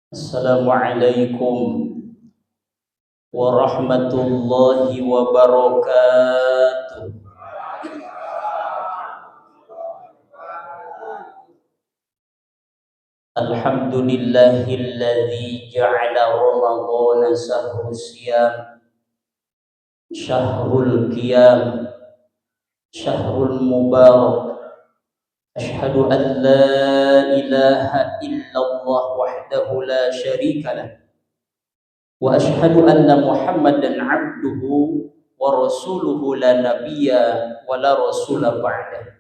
Assalamualaikum warahmatullahi wabarakatuh. Alhamdulillahilladzi ja'ala Ramadhana syahrul siyam, syahrul qiyam, syahrul mubarak. Asyhadu an la ilaha illallah wahdahu la syarika lah. Wa asyhadu anna Muhammadan abduhu wa rasuluhu la nabiyya wa la rasula ba'dah.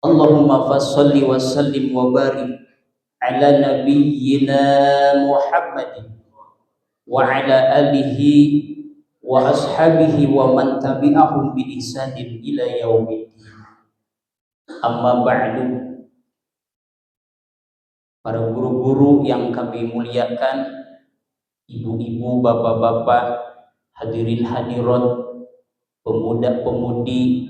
Allahumma fassalli wa sallim wa barik ala nabiyyina Muhammadin wa ala alihi wa ashabihi wa man tabi'ahum bi ihsanin ila yaumiddin. Amma ba'du. Para guru-guru yang kami muliakan, ibu-ibu, bapak-bapak, hadirin hadirat, pemuda-pemudi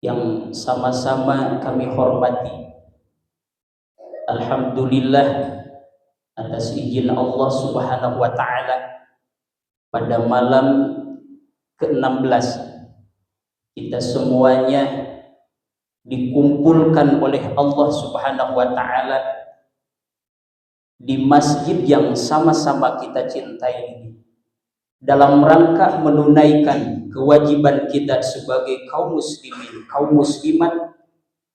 yang sama-sama kami hormati. Alhamdulillah, atas izin Allah Subhanahu wa taala, pada malam ke-16 kita semuanya dikumpulkan oleh Allah Subhanahu wa taala di masjid yang sama-sama kita cintai ini dalam rangka menunaikan kewajiban kita sebagai kaum muslimin, kaum muslimat,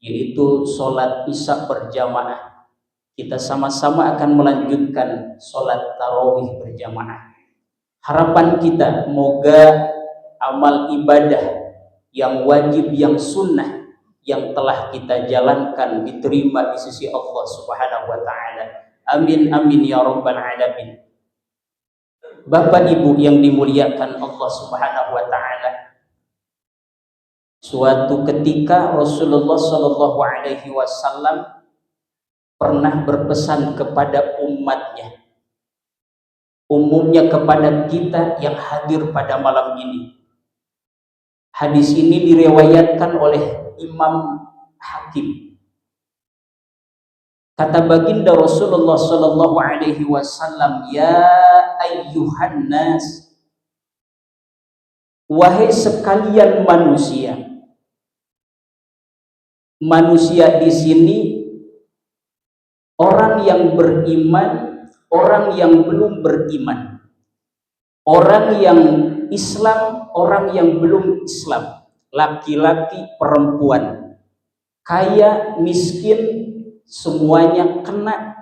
yaitu sholat isya berjamaah. Kita sama-sama akan melanjutkan sholat tarawih berjamaah. Harapan kita moga amal ibadah yang wajib, yang sunnah yang telah kita jalankan diterima di sisi Allah Subhanahu wa taala. Amin amin ya rabbal alamin. Bapak Ibu yang dimuliakan Allah Subhanahu wa taala, suatu ketika Rasulullah sallallahu alaihi wasallam pernah berpesan kepada umatnya, umumnya kepada kita yang hadir pada malam ini. Hadis ini diriwayatkan oleh Imam Hakim. Kata baginda Rasulullah sallallahu alaihi wasallam, ya ayyuhan nas, wahai sekalian manusia. Manusia di sini orang yang beriman, orang yang belum beriman, orang yang Islam, orang yang belum Islam, laki-laki, perempuan, kaya, miskin, semuanya kena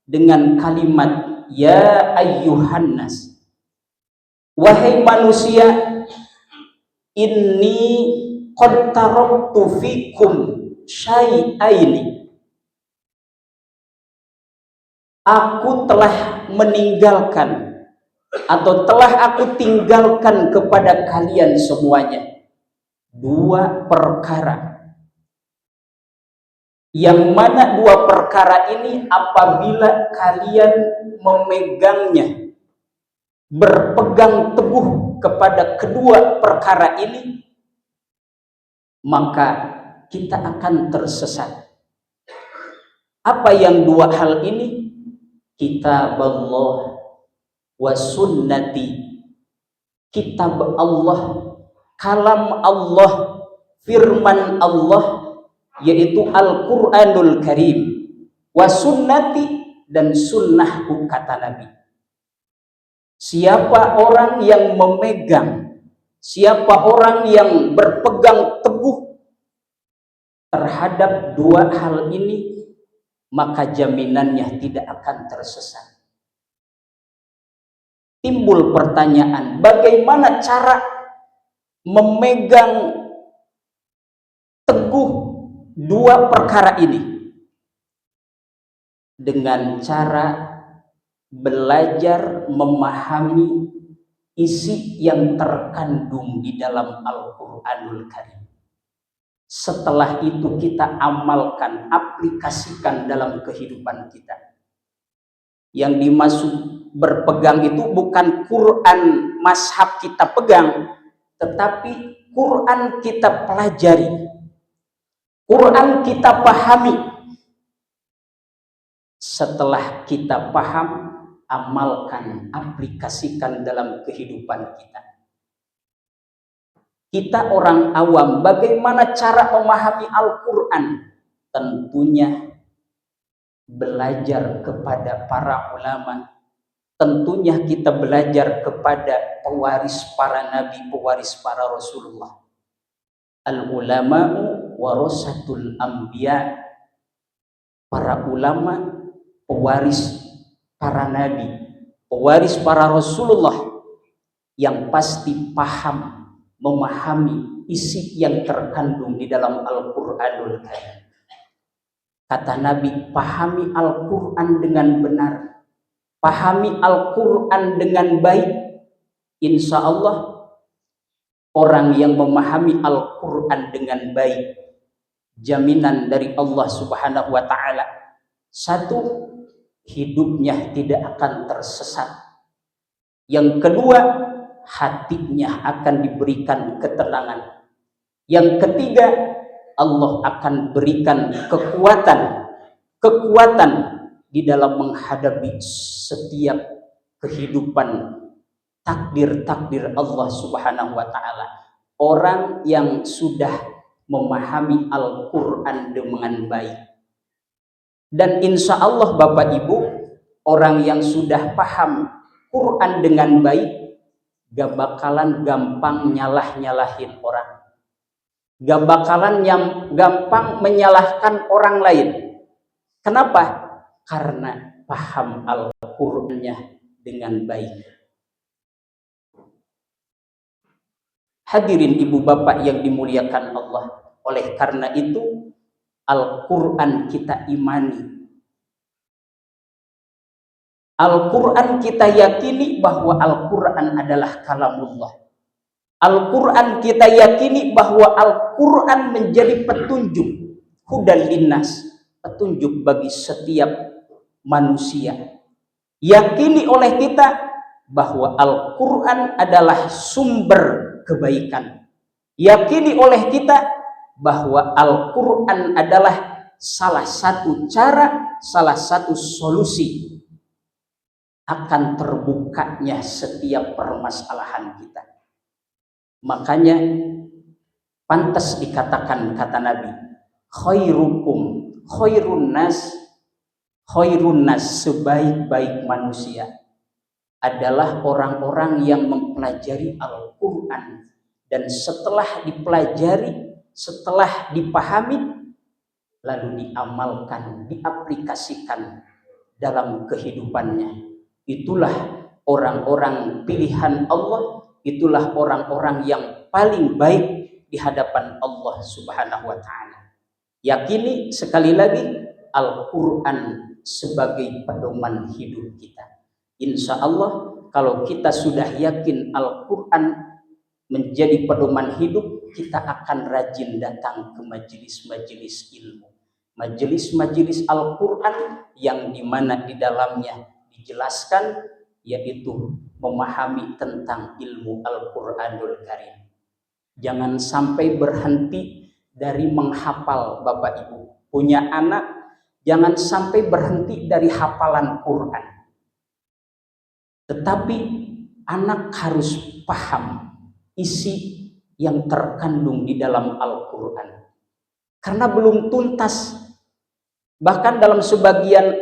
dengan kalimat ya ayyuhan nas. Wahai manusia, inni qad taraktu fikum syai'aini. Aku telah meninggalkan atau telah aku tinggalkan kepada kalian semuanya dua perkara, yang mana dua perkara ini apabila kalian memegangnya, berpegang teguh kepada kedua perkara ini, maka kita akan tersesat. Apa yang dua hal ini? Kitab Allah wa sunnati. Kitab Allah, kalam Allah, firman Allah, yaitu Al-Quranul Karim, wa sunnati, dan sunnahku, kata Nabi. Siapa orang yang memegang, siapa orang yang berpegang teguh terhadap dua hal ini, maka jaminannya tidak akan tersesat. Timbul pertanyaan, bagaimana cara memegang teguh dua perkara ini? Dengan cara belajar memahami isi yang terkandung di dalam Al-Quranul Karim. Setelah itu kita amalkan, aplikasikan dalam kehidupan kita. Yang dimaksud berpegang itu bukan Quran mazhab kita pegang, tetapi Quran kita pelajari, Quran kita pahami, Setelah kita paham, amalkan, aplikasikan dalam kehidupan kita. Kita orang awam, bagaimana cara memahami Al-Quran? Tentunya belajar kepada para ulama. Tentunya kita belajar kepada pewaris para nabi, pewaris para Rasulullah. Al-ulama'u warasatul anbiya. Para ulama pewaris para nabi, pewaris para Rasulullah, yang pasti paham, memahami isi yang terkandung di dalam Al-Quranul Karim. Kata Nabi, pahami Al-Quran dengan benar, pahami Al-Quran dengan baik. Insya Allah orang yang memahami Al-Quran dengan baik, jaminan dari Allah Subhanahu wa ta'ala, satu, hidupnya tidak akan tersesat. Yang kedua, hatinya akan diberikan ketenangan. Yang ketiga, Allah akan berikan kekuatan di dalam menghadapi setiap kehidupan, takdir Allah Subhanahu wa ta'ala. Orang yang sudah memahami Al-Quran dengan baik, dan insya Allah Bapak Ibu, orang yang sudah paham Quran dengan baik gak bakalan gampang nyalahin orang, gak bakalan gampang menyalahkan orang lain. Kenapa? Karena paham Al-Qur'annya dengan baik. Hadirin ibu bapak yang dimuliakan Allah, oleh karena itu Al-Quran kita imani, Al-Quran kita yakini bahwa Al-Quran adalah kalamullah. Al-Quran kita yakini bahwa Al-Quran menjadi petunjuk, hudan linnas, petunjuk bagi setiap manusia. Yakini oleh kita bahwa Al-Quran adalah sumber kebaikan. Yakini oleh kita bahwa Al-Quran adalah salah satu cara, salah satu solusi akan terbukanya setiap permasalahan kita. Makanya pantas dikatakan kata Nabi, khairun nas, sebaik-baik manusia adalah orang-orang yang mempelajari Al-Quran, dan setelah dipelajari, setelah dipahami, lalu diamalkan, diaplikasikan dalam kehidupannya. Itulah orang-orang pilihan Allah, itulah orang-orang yang paling baik di hadapan Allah Subhanahu wa ta'ala. Yakini sekali lagi Al-Quran sebagai pedoman hidup kita. Insya Allah kalau kita sudah yakin Al-Quran menjadi pedoman hidup, kita akan rajin datang ke majelis-majelis ilmu, majelis-majelis Al-Quran yang dimana di dalamnya dijelaskan, yaitu memahami tentang ilmu Al-Quranul Karim. Jangan sampai berhenti dari menghafal. Bapak Ibu punya anak, jangan sampai berhenti dari hafalan Quran, tetapi anak harus paham isi yang terkandung di dalam Al-Quran, karena belum tuntas. Bahkan dalam sebagian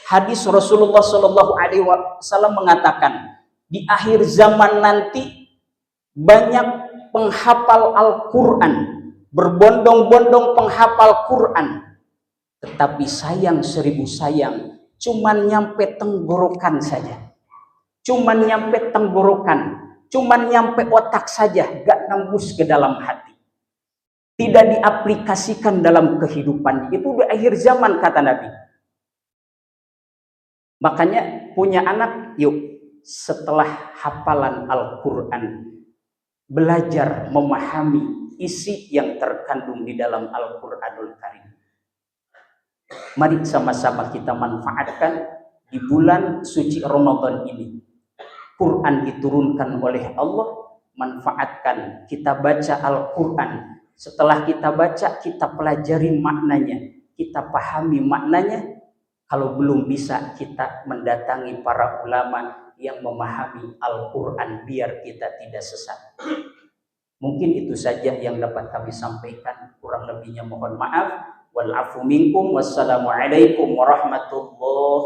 hadis Rasulullah Shallallahu Alaihi Wasallam mengatakan, di akhir zaman nanti banyak penghafal Al-Quran, berbondong-bondong penghafal Quran, tetapi sayang seribu sayang, cuman nyampe tenggorokan saja, cuman nyampe tenggorokan, cuman nyampe otak saja, gak nembus ke dalam hati, tidak diaplikasikan dalam kehidupan. Itu di akhir zaman kata Nabi. Makanya punya anak, yuk setelah hafalan Al-Quran, belajar memahami isi yang terkandung di dalam Al-Quranul Karim. Mari sama-sama kita manfaatkan di bulan suci Ramadan ini. Quran diturunkan oleh Allah, manfaatkan, kita baca Al-Quran. Setelah kita baca, kita pelajari maknanya, kita pahami maknanya. kalau belum bisa kita mendatangi para ulama yang memahami Al-Quran biar kita tidak sesat. Mungkin itu saja yang dapat kami sampaikan. Kurang lebihnya mohon maaf. Wal afu minkum. Wassalamualaikum warahmatullahi